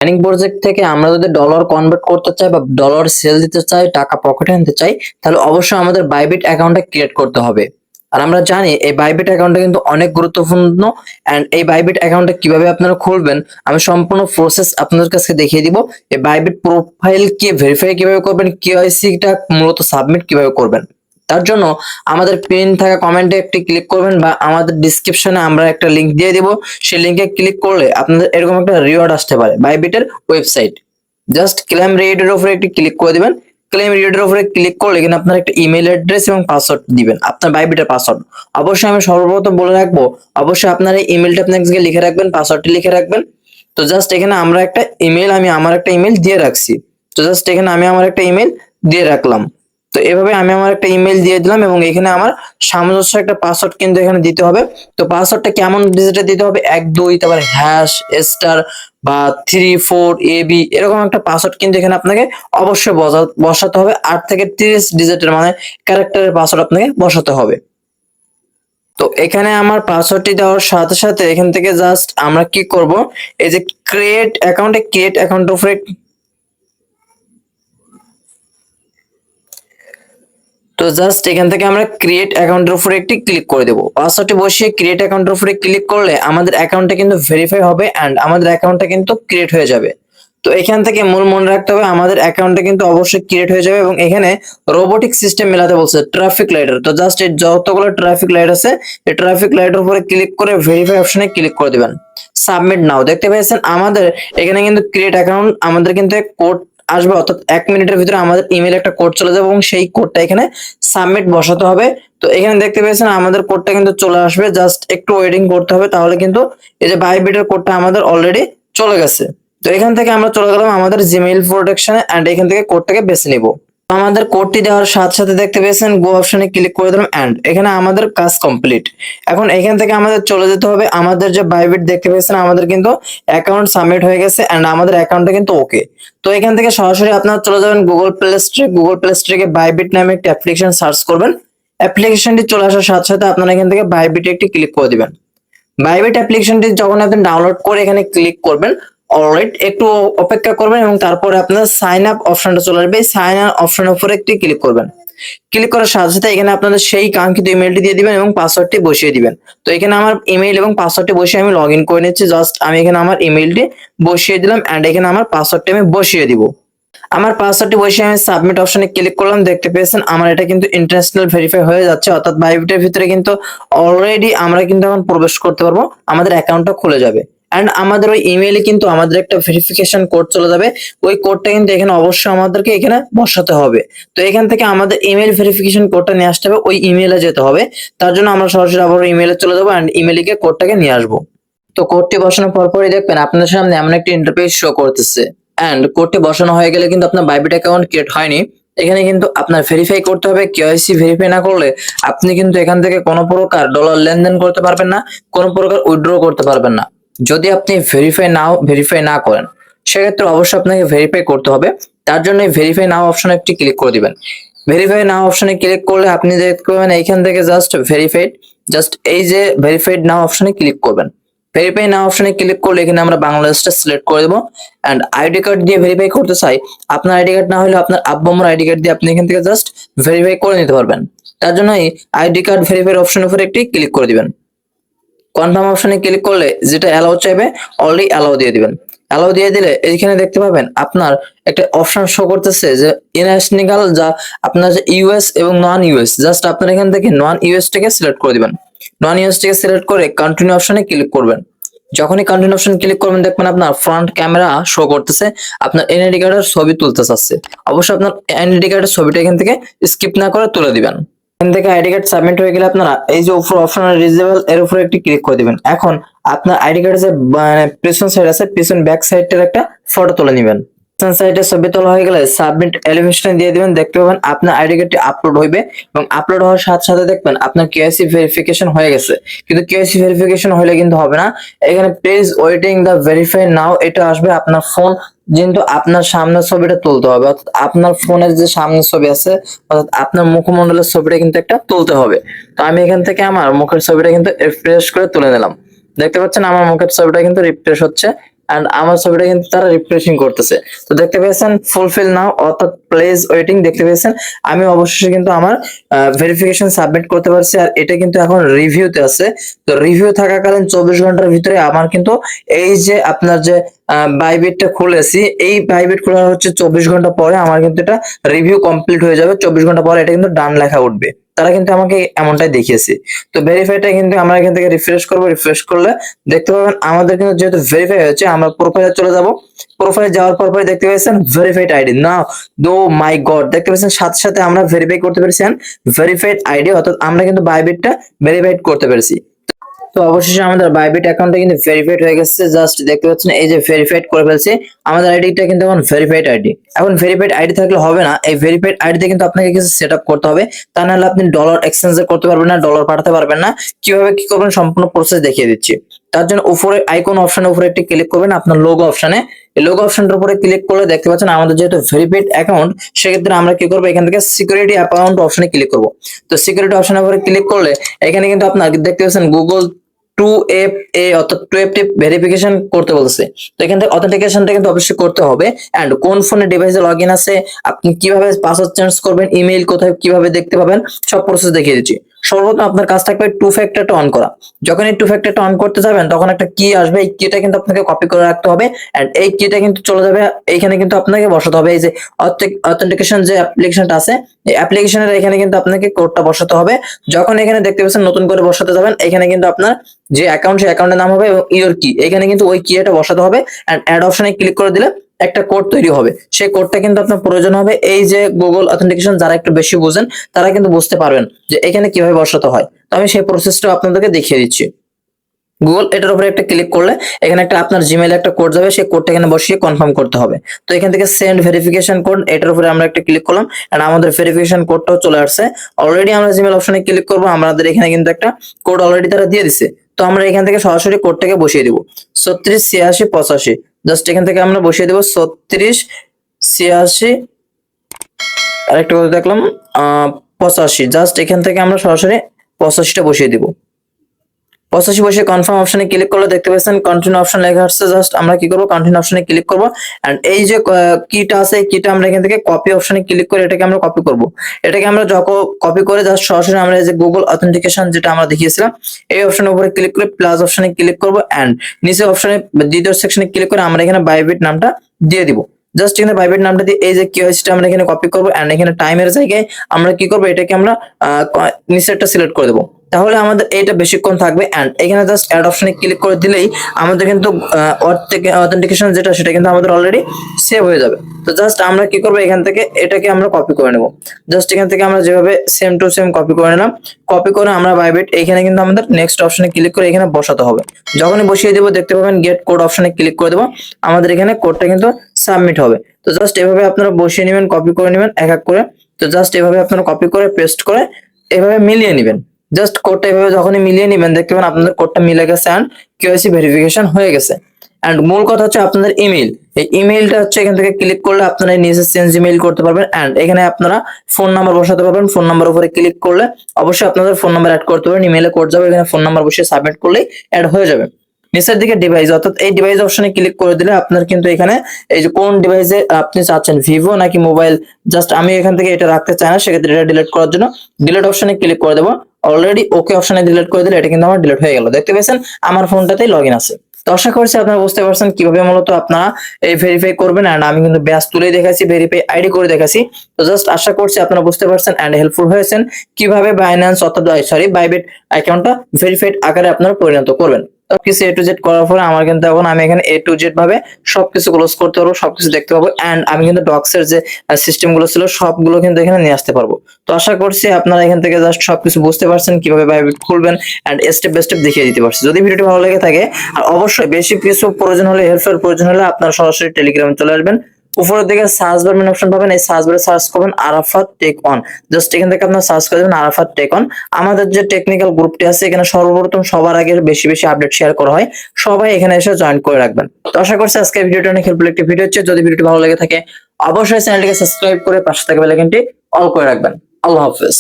Mining project থেকে আমরা যদি ডলার কনভার্ট করতে চাই বা ডলার সেল দিতে চাই, টাকা পকেটে আনতে চাই, তাহলে অবশ্যই আমাদের বাইবিট অ্যাকাউন্টটা ক্রিয়েট করতে হবে। আর আমরা জানি এই বাইবিট অ্যাকাউন্টটা কিন্তু অনেক গুরুত্বপূর্ণ। এন্ড এই বাইবিট অ্যাকাউন্টটা কিভাবে আপনারা খুলবেন আমি সম্পূর্ণ প্রসেস আপনাদের কাছে দেখিয়ে দিব। এই বাইবিট প্রোফাইল কি ভেরিফাই কিভাবে করবেন, কেওয়াইসি টা মূলত সাবমিট কিভাবে করবেন, তার জন্য আমাদের পিন থাকা কমেন্টে একটি ক্লিক করবেন বা আমাদের ডিসক্রিপশনে আমরা একটা লিংক দিয়ে দিব। সেই লিংকে ক্লিক করলে আপনাদের এরকম একটা রিওয়ার্ড আসতে পারে বাইবিটের ওয়েবসাইট। জাস্ট ক্লেম রিওয়ার্ডের উপরে একটি ক্লিক করে দিবেন। ক্লেম রিওয়ার্ডের উপরে ক্লিক করলে এখানে আপনার একটা ইমেল অ্যাড্রেস এবং পাসওয়ার্ড দিবেন, আপনার বাইবিটের পাসওয়ার্ড। অবশ্যই আমি সর্বপ্রথম বলে রাখবো, অবশ্যই আপনার এই ইমেলটা আপনাকে লিখে রাখবেন, পাসওয়ার্ডটি লিখে রাখবেন। তো জাস্ট এখানে আমরা একটা ইমেল, আমি আমার একটা ইমেল দিয়ে রাখছি। তো জাস্ট এখানে আমি আমার একটা ইমেল দিয়ে রাখলাম। তো এভাবে আমি আমার একটা ইমেল দিয়ে দিলাম এবং এখানে আমার সামঞ্জস্য একটা পাসওয়ার্ড কিন্তু এখানে দিতে হবে। তো পাসওয়ার্ডটা কেমন ডিজিটে দিতে হবে, 1 2 তারপর হ্যাশ স্টার বা 3 4 AB এরকম একটা পাসওয়ার্ড কিন্তু এখানে আপনাকে অবশ্যই বসাতে হবে। 8 থেকে 30 ডিজিটের মানে ক্যারেক্টারের পাসওয়ার্ড আপনাকে বসাতে হবে। তো এখানে আমার পাসওয়ার্ডটি দেওয়ার সাথে সাথে এখান থেকে জাস্ট আমরা কি করব, এই যে ক্রিয়েট অ্যাকাউন্টের উপরে তো জাস্ট এখান থেকে আমরা ক্রিয়েট অ্যাকাউন্টের উপরে একটি ক্লিক করে দেব। পাসওয়ার্ডটি বসিয়ে ক্রিয়েট অ্যাকাউন্টের উপরে ক্লিক করলে আমাদের অ্যাকাউন্টটা কিন্তু ভেরিফাই হবে এন্ড আমাদের অ্যাকাউন্টটা কিন্তু ক্রিয়েট হয়ে যাবে। তো এখান থেকে মূল মনে রাখতে হবে আমাদের অ্যাকাউন্টটা কিন্তু অবশ্যই ক্রিয়েট হয়ে যাবে এবং এখানে রোবোটিক সিস্টেম মেলাতে বলছে ট্রাফিক লাইটার। তো জাস্ট এই যতগুলো ট্রাফিক লাইট আছে এই ট্রাফিক লাইটের উপরে ক্লিক করে ভেরিফাই অপশনে ক্লিক করে দিবেন। সাবমিট নাও দেখতে পেয়েছেন আমাদের এখানে কিন্তু ক্রিয়েট অ্যাকাউন্ট, আমাদের কিন্তু কোড আসবে, অর্থাৎ 1 মিনিটের ভিতরে আমাদের ইমেল একটা কোড চলে যাবে এবং সেই কোডটা এখানে সাবমিট বসাতে হবে। তো এখানে দেখতে পেয়েছেন আমাদের কোডটা কিন্তু চলে আসবে, জাস্ট একটু ওয়েটিং করতে হবে, তাহলে কিন্তু এই যে বাইবিটের কোডটা আমাদের অলরেডি চলে গেছে। তো এখান থেকে আমরা চলে গেলাম আমাদের জিমেইল প্রোটেকশনে এন্ড এখান থেকে কোডটাকে বেছে নিব। আমাদের কোডটি দেওয়ার সাথে সাথে দেখতে পেয়েছেন গো অপশনে ক্লিক করে দিলাম এন্ড এখানে আমাদের কাজ কমপ্লিট। এখন এখান থেকে আমাদের চলে যেতে হবে, আমাদের যে বাইবিট দেখতে পেয়েছেন আমাদের কিন্তু অ্যাকাউন্ট সাবমিট হয়ে গেছে এন্ড আমাদের অ্যাকাউন্টটা কিন্তু ওকে। তো এখান থেকে সরাসরি আপনারা চলে যাবেন গুগল প্লে স্টোরে বাইবিট নামে একটা অ্যাপ্লিকেশন সার্চ করবেন। অ্যাপ্লিকেশনটি চলে আসার সাথে সাথে আপনারা এখান থেকে বাইবিটে একটি ক্লিক করে দিবেন। বাইবিট অ্যাপ্লিকেশনটি যখন আপনি ডাউনলোড করে এখানে ক্লিক করবেন, অলরাইট একটু অপেক্ষা করবেন এবং তারপরে আপনার সাইন আপ অপশনটা চলে আসবে। সাইন আপ অপশনের উপরে একটি ক্লিক করবেন। ক্লিক করার সাথে সাথে এখানে আপনাদের সেই কাঙ্ক্ষিত ইমেলটি দিয়ে দিবেন এবং পাসওয়ার্ডটি বসিয়ে দিবেন। তো এখানে আমার ইমেল এবং পাসওয়ার্ডটি বসিয়ে আমি লগ ইন করে নিচ্ছি। জাস্ট আমি এখানে আমার ইমেলটি বসিয়ে দিলাম এন্ড এখানে আমার পাসওয়ার্ডটি আমি বসিয়ে দিব। আমার পাসওয়ার্ডটি বসিয়ে আমি সাবমিট অপশনে ক্লিক করলাম। দেখতে পেয়েছেন আমার এটা কিন্তু ইন্টারন্যাশনাল ভেরিফাই হয়ে যাচ্ছে, অর্থাৎ বাইবিটের ভিতরে কিন্তু অলরেডি আমরা কিন্তু এখন প্রবেশ করতে পারবো, আমাদের অ্যাকাউন্টটা খুলে যাবে এন্ড আমাদের ওই ইমেইলে কিন্তু আমাদের একটা ভেরিফিকেশন কোড চলে যাবে। ওই কোডটা কিন্তু এখানে অবশ্যই আমাদেরকে এখানে বসাতে হবে। তো এখান থেকে আমাদের ইমেল ভেরিফিকেশন কোডটা নিয়ে আসতে হবে, ওই ইমেইলে যেতে হবে। তার জন্য আমরা সরাসরি আবার ইমেইলে চলে যাবো এন্ড ইমেইলে গিয়ে কোডটাকে নিয়ে আসবো। তো কোডটি বসানোর পরপরই দেখবেন আপনাদের সামনে এমন একটা ইন্টারফেস শো করতেছে এন্ড কোডটি বসানো হয়ে গেলে কিন্তু আপনার বাইবিট অ্যাকাউন্ট ক্রিয়েট হয়নি। এখানে কিন্তু আপনার ভেরিফাই করতে হবে। কেওয়াইসি ভেরিফাই না করলে আপনি কিন্তু এখান থেকে কোনো প্রকার ডলার লেনদেন করতে পারবেন না, কোনো প্রকার উইথড্র করতে পারবেন না যদি আপনি ভেরিফাই না করেন। সেক্ষেত্রে অবশ্যই আপনাকে ভেরিফাই করতে হবে। তার জন্য ভেরিফাই নাও অপশনে একটি ক্লিক করে দিবেন। ভেরিফাই নাও অপশনে ক্লিক করলে আপনি দেখতে পাবেন এইখান থেকে জাস্ট ভেরিফাইড, জাস্ট এই যে ভেরিফাইড নাও অপশনে ক্লিক করবেন। ভেরিফাই নাও অপশনে ক্লিক করলে এখানে আমরা বাংলাদেশটা সিলেক্ট করে দেবো এন্ড আইডি কার্ড দিয়ে ভেরিফাই করতে চাই। আপনার আইডি কার্ড না হলে আপনার আব্বু আম্মুর আইডি কার্ড দিয়ে আপনি এখান থেকে জাস্ট ভেরিফাই করে নিতে পারবেন। তার জন্য এই আইডি কার্ড ভেরিফাই অপশনের উপরে একটি ক্লিক করে দিবেন। কনফার্ম অপশনে ক্লিক করলে যেটা অ্যালাউ চাইবে অলরেডি অ্যালাউ দিয়ে দিবেন। অ্যালাউ দিয়ে দিলে এইখানে দেখতে পাবেন আপনার একটা অপশন শো করতেছে যে ইন্টারন্যাশনাল, যা আপনার যে ইউএস এবং নন ইউএস, জাস্ট আপনার এখান থেকে নন ইউএস টাকে সিলেক্ট করে দিবেন। নন ইউএস টাকে সিলেক্ট করে কন্টিনিউ অপশনে ক্লিক করবেন। যখনই কন্টিনিউ অপশন ক্লিক করবেন দেখবেন আপনার ফ্রন্ট ক্যামেরা শো করতেছে, আপনার এনআইডি কার্ডের ছবি তুলতে চাচ্ছে। অবশ্যই আপনার এনআইডি কার্ডের ছবিটা এখান থেকে স্কিপ না করে তুলে দিবেন। এখান থেকে আইডি কার্ড সাবমিট হয়ে গেলে আপনারা এই যে উপর অপশন রিজেবল এর উপরে একটি ক্লিক করে দিবেন। এখন আপনার আইডি কার্ডের যে পিছন সাইড আছে, পিছন ব্যাক সাইডটার একটা ফটো তুলে নেবেন। পিছন সাইডে ছবি তোলা হয়ে গেলে সাবমিট এলিভেশন দিয়ে দিবেন। দেখতে পাবেন আপনার আইডি কার্ডটি আপলোড হইবে এবং আপলোড হওয়ার সাথে সাথে দেখবেন আপনার কেওয়াইসি ভেরিফিকেশন হয়ে গেছে। কিন্তু কেওয়াইসি ভেরিফিকেশন হলে কিন্তু হবে না, এখানে প্লিজ ওয়েটিং দ্য ভেরিফাই নাও এটা আসবে। আপনার ফোন কিন্তু আপনার সামনের ছবিটা তুলতে হবে, অর্থাৎ আপনার ফোনের যে সামনের ছবি আছে অর্থাৎ আপনার মুখমণ্ডলের ছবিটা কিন্তু একটা তুলতে হবে। তো আমি এখান থেকে আমার মুখের ছবিটা কিন্তু রিফ্রেশ করে তুলে নিলাম। দেখতে পাচ্ছেন আমার মুখের ছবিটা কিন্তু রিফ্রেশ হচ্ছে এন্ড আমার ছবিটা কিন্তু তারা রিফ্রেশিং করতেছে। তো দেখতে পেয়েছেন ফুলফিল নাও অর্থাৎ প্লেস ওয়েটিং দেখতে পেয়েছেন। আমি অবশেষে কিন্তু আমার ভেরিফিকেশন সাবমিট করতে পারছি, আর এটা কিন্তু এখন রিভিউতে আছে। তো রিভিউ থাকাকালীন 24 ঘন্টার ভিতরে আমার কিন্তু এই যে আপনার যে বাইবিটটা খুলেছি, এই বাইবিট খোলা হচ্ছে 24 ঘন্টা পরে আমার কিন্তু এটা রিভিউ কমপ্লিট হয়ে যাবে। 24 ঘন্টা পরে এটা কিন্তু ডান লেখা উঠবে। তারা কিন্তু আমাকে এমনটাই দেখিয়েছে। তো ভেরিফাইটা কিন্তু আমরা এখান থেকে রিফ্রেশ করবো। রিফ্রেশ করলে দেখতে পাবেন আমাদের কিন্তু যেহেতু ভেরিফাই হয়েছে, আমরা প্রোফাইলে চলে যাব। প্রোফাইলে যাওয়ার পর দেখতে পাচ্ছেন ভেরিফাইড আইডি। না দো মাই গড, দেখতে পাচ্ছেন সাথে সাথে আমরা ভেরিফাই করতে পেরেছি ভেরিফাইড আইডি, অর্থাৎ আমরা কিন্তু বাইবিটটা ভেরিফাইড করতে পেরেছি। তো অবশেষে আমাদের বাইবিট অ্যাকাউন্টটা কিন্তু ভেরিফাইড হয়ে গেছে। জাস্ট দেখতে পাচ্ছেন এই যে ভেরিফাইড করে ফেলছি আমাদের আইডিটা কিন্তু এখন ভেরিফাইড আইডি। এখন ভেরিফাইড আইডি থাকলে হবে না, এই ভেরিফাইড আইডিতে কিন্তু আপনাকে কিছু সেটআপ করতে হবে, তা নাহলে আপনি ডলার এক্সচেঞ্জ করতে পারবেন না, ডলার পাঠাতে পারবেন না। কিভাবে কি করবেন সম্পূর্ণ প্রসেস দেখিয়ে দিচ্ছি। তার জন্য উপরে আইকন অপশনের উপরে একটি ক্লিক করবেন, আপনার লোগো অপশনে। এই লোগো অপশনটার উপরে ক্লিক করলে দেখতে পাচ্ছেন আমাদের যেহেতু ভেরিফাইড অ্যাকাউন্ট, সেক্ষেত্রে আমরা কি করবো এখান থেকে সিকিউরিটি অ্যাকাউন্ট অপশনে ক্লিক করব। তো সিকিউরিটি অপশনের উপরে ক্লিক করলে এখানে কিন্তু আপনার দেখতে পাচ্ছেন গুগল 2FA অর্থাৎ 2FA ভেরিফিকেশন করতে বলছে। তো এখান থেকে অথেন্টিকেশনটা কিন্তু অবশ্যই করতে হবে। এন্ড কোন ফোনে ডিভাইসে লগইন আছে, আপনি কিভাবে পাসওয়ার্ড চেঞ্জ করবেন, ইমেইল কোথায় কিভাবে দেখতে পাবেন, সব প্রসেস দেখিয়ে দিচ্ছি। সর্বপ্রথম আপনার কাজ থাকবে 2 ফ্যাক্টরটা অন করা। যখন এই 2 ফ্যাক্টরটা অন করতে যাবেন তখন একটা কি আসবে, এই কিটা কিন্তু আপনাকে কপি করে রাখতে হবে। এন্ড এই কিটা কিন্তু চলে যাবে এইখানে, কিন্তু আপনাকে বসাতে হবে এই যে অথেন্টিকেশন যে অ্যাপ্লিকেশনটা আছে, এই অ্যাপ্লিকেশনের এখানে কিন্তু আপনাকে কোডটা বসাতে হবে। যখন এখানে দেখতে পাচ্ছেন নতুন করে বসাতে যাবেন, এখানে কিন্তু আপনার যে অ্যাকাউন্ট, সেই অ্যাকাউন্টের নাম হবে এবং ইওর কি, এখানে কিন্তু ওই কিটা বসাতে হবে। এন্ড অ্যাড অপশনে ক্লিক করে দিলে একটা কোড তৈরি হবে। সেই কোডটা কিন্তু আপনার প্রয়োজন হবে। এই যে গুগল অথেন্টিকেশন যারা একটু বেশি বুঝেন তারা কিন্তু বুঝতে পারবেন যে এখানে কিভাবে বসাতে হয়। তো আমি সেই প্রসেসটা আপনাদেরকে দেখিয়ে দিচ্ছি। গুগল এটার উপরে একটা ক্লিক করলে এখানে একটা আপনার জিমেইলে একটা কোড যাবে, সেই কোডটা এখানে বসিয়ে কনফার্ম করতে হবে। তো এখান থেকে সেন্ড ভেরিফিকেশন কোড, এটার উপরে আমরা একটা ক্লিক করলাম এন্ড আমাদের ভেরিফিকেশন কোডটাও চলে আসছে। অলরেডি আমরা জিমেইল অপশনে ক্লিক করব, আমাদের এখানে কিন্তু একটা কোড অলরেডি তারা দিয়ে দিছে। তো আমরা এখান থেকে সরাসরি কোডটাকে বসিয়ে দিব 368685। জাস্ট এখান থেকে আমরা বসিয়ে দেব 3686, আরেকটা কথা দেখলাম 85। জাস্ট এখান থেকে আমরা সরাসরি 85টা বসিয়ে দিব। 85 বসে কনফার্ম অপশনে ক্লিক করলে দেখতে পাচ্ছেন কন্টিনিউ অপশন লেখা আসছে। জাস্ট আমরা কি করব কন্টিনিউ অপশনে ক্লিক করব। এন্ড এই যে কিটা আছে, এই কিটা আমরা এখান থেকে কপি অপশনে ক্লিক করে এটাকে আমরা কপি করব। এটাকে আমরা যখন কপি করে জাস্ট সরাসরি আমরা এই যে গুগল অথেন্টিকেশন যেটা আমরা দেখিয়েছিলাম এই অপশনের উপরে ক্লিক করে প্লাস অপশনে ক্লিক করব। এন্ড নিচে অপশনে দ্বিতীয় সেকশনে ক্লিক করে আমরা এখানে বাইবিট নামটা দিয়ে দিব। জাস্ট এখানে বাইবিট নামটা দিয়ে এই যে কিওয়াইসিটা আমরা এখানে কপি করব। এন্ড এখানে টাইমের জায়গায় আমরা কি করব, এটাকে আমরা নিচেরটা সিলেক্ট করে দেব। তাহলে আমাদের এইটা বেশিক্ষণ থাকবে। এন্ড এখানে জাস্ট অ্যাড অপশনে ক্লিক করে দিলেই আমাদের কিন্তু অথেন্টিকেশন যেটা সেটা কিন্তু আমাদের অলরেডি সেভ হয়ে যাবে। তো জাস্ট আমরা কি করব, এখান থেকে এটাকে আমরা কপি করে নেব। জাস্ট এখান থেকে আমরা যেভাবে সেম টু সেম কপি করে নিলাম, কপি করে আমরা বাইবিট এখানে কিন্তু আমাদের নেক্সট অপশনে ক্লিক করে এখানে বসাতে হবে। যখনই বসিয়ে দেবো দেখতে পাবেন গেট কোড অপশনে ক্লিক করে দেবো, আমাদের এখানে কোডটা কিন্তু সাবমিট হবে। তো জাস্ট এভাবে আপনারা বসিয়ে নেবেন, কপি করে নেবেন এক এক করে। তো জাস্ট এভাবে আপনারা কপি করে পেস্ট করে এভাবে মিলিয়ে নেবেন। জাস্ট কোডটা এভাবে যখনই মিলিয়ে নেবেন দেখতে পাবেন আপনাদের কোডটা মিলে গেছে এন্ড কেওয়াইসি ভেরিফিকেশন হয়ে গেছে। এন্ড মূল কথা হচ্ছে আপনাদের ইমেল, এই ইমেলটা হচ্ছে এখান থেকে ক্লিক করলে আপনারা নিজে চেঞ্জ ইমেল করতে পারবেন। এন্ড এখানে আপনারা ফোন নাম্বার বসাতে পারবেন। ফোন নাম্বার উপরে ক্লিক করলে অবশ্যই আপনাদের ফোন নাম্বার অ্যাড করতে পারবেন, ইমেলে কোড যাবে, এখানে ফোন নাম্বার বসিয়ে সাবমিট করলেই অ্যাড হয়ে যাবে। নিচের দিকে ডিভাইস, অর্থাৎ এই ডিভাইস অপশনে ক্লিক করে দিলে আপনার কিন্তু এখানে এই যে কোন ডিভাইসে আপনি চাচ্ছেন, ভিভো নাকি মোবাইল, জাস্ট আমি এখান থেকে এটা রাখতে চাই না, সেক্ষেত্রে এটা ডিলিট করার জন্য ডিলিট অপশনে ক্লিক করে দেবো। অলরেডি ওকে অপশনে ডিলিট করে দিলে এটা কিন্তু আমার ডিলিট হয়ে গেল। দেখতে পেয়েছেন আমার ফোনটাতেই লগইন আছে। তো আশা করছি আপনারা বুঝতে পারছেন কিভাবে মূলত আপনারা এই ভেরিফাই করবেন। এন্ড আমি কিন্তু ব্যাস তুলেই দেখাচ্ছি, ভেরিফাই আইডি করে দেখাচ্ছি। তো জাস্ট আশা করছি আপনারা বুঝতে পারছেন এন্ড হেল্পফুল হয়েছেন কিভাবে বাইন্যান্স অর্থাৎ বাইবিট অ্যাকাউন্টটা ভেরিফাইড আকারে আপনারা পরিণত করবেন। সবকিছু A to Z করার পরে আমার কিন্তু এখন আমি এখানে A to Z ভাবে সবকিছু ক্লোজ করতে পারবো, সবকিছু দেখতে পাবো। এন্ড আমি কিন্তু ডক্স এর যে সিস্টেম গুলো ছিল সবগুলো কিন্তু এখানে নিয়ে আসতে পারবো। তো আশা করছি আপনারা এখান থেকে জাস্ট সবকিছু বুঝতে পারছেন কিভাবে বাইবিট খুলবেন এন্ড স্টেপ বাই স্টেপ দেখিয়ে দিতে পারছি। যদি ভিডিওটি ভালো লেগে থাকে আর অবশ্যই বেশি কিছু প্রয়োজন হলে, হেল্পের প্রয়োজন হলে আপনারা সরাসরি টেলিগ্রামে চলে আসবেন। উপরের দিকে সার্চ বার মেনু অপশন পাবেন, এই সার্চ বারে সার্চ করবেন আরাফাত টেক অন। জাস্ট এখান থেকে আপনারা সার্চ করে দেবেন আরাফাত টেক অন। আমাদের যে টেকনিক্যাল গ্রুপটি আছে এখানে সর্বপ্রথম সবার আগে বেশি বেশি আপডেট শেয়ার করা হয়, সবাই এখানে এসে জয়েন করে রাখবেন। তো আশা করছি আজকের ভিডিওটা অনেক হেল্পফুল একটি ভিডিও হচ্ছে। যদি ভিডিওটি ভালো লেগে থাকে অবশ্যই চ্যানেলটিকে সাবস্ক্রাইব করে পাশে থাকা বেল আইকনটি অল করে রাখবেন। আল্লাহ হাফেজ।